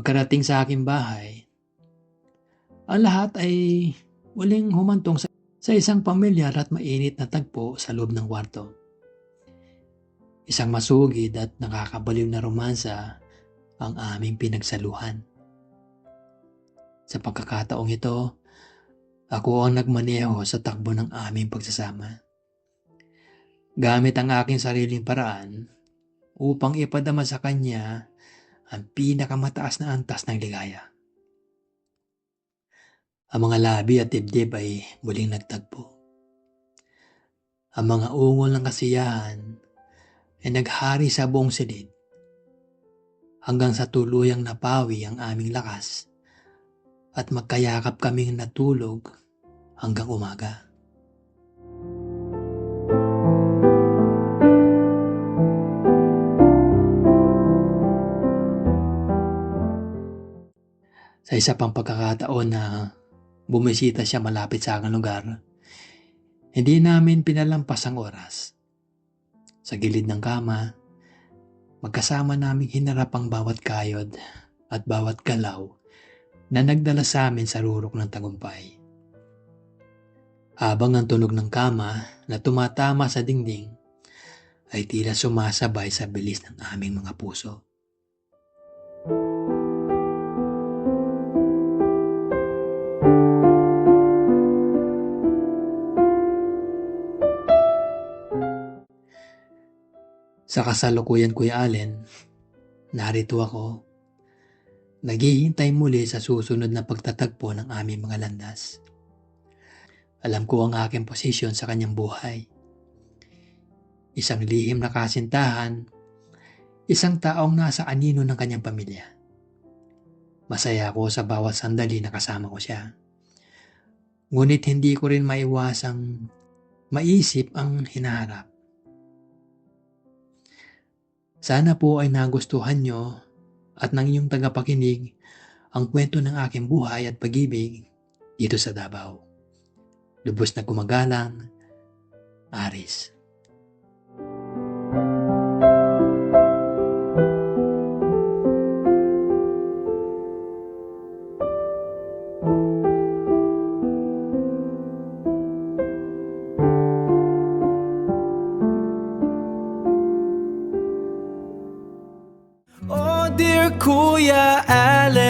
Pagkarating sa aking bahay, ang lahat ay muling humantong sa isang pamilyar at mainit na tagpo sa loob ng kwarto. Isang masugid at nakakabaliw na romansa ang aming pinagsaluhan. Sa pagkakataong ito, ako ang nagmaneho sa takbo ng aming pagsasama. Gamit ang aking sariling paraan upang ipadama sa kanya ang pinakamataas na antas ng ligaya. Ang mga labi at dibdib ay muling nagtagpo. Ang mga ungol ng kasiyahan ay naghari sa buong silid hanggang sa tuluyang napawi ang aming lakas at magkayakap kaming natulog hanggang umaga. Sa isa pang pagkakataon na bumisita siya malapit sa aking lugar, hindi namin pinalampas ang oras. Sa gilid ng kama, magkasama naming hinarap ang bawat kayod at bawat galaw na nagdala sa amin sa rurok ng tagumpay. Habang ang tunog ng kama na tumatama sa dingding ay tila sumasabay sa bilis ng aming mga puso. Sa kasalukuyan, Kuya Allen, narito ako, naghihintay muli sa susunod na pagtatagpo ng aming mga landas. Alam ko ang aking posisyon sa kanyang buhay. Isang lihim na kasintahan, isang taong nasa anino ng kanyang pamilya. Masaya ako sa bawat sandali na kasama ko siya. Ngunit hindi ko rin maiwasang maisip ang hinaharap. Sana po ay nagustuhan nyo at ng inyong tagapakinig ang kwento ng aking buhay at pag-ibig dito sa Davao. Lubos na gumagalang, Aris. Oh dear Kuya Allen,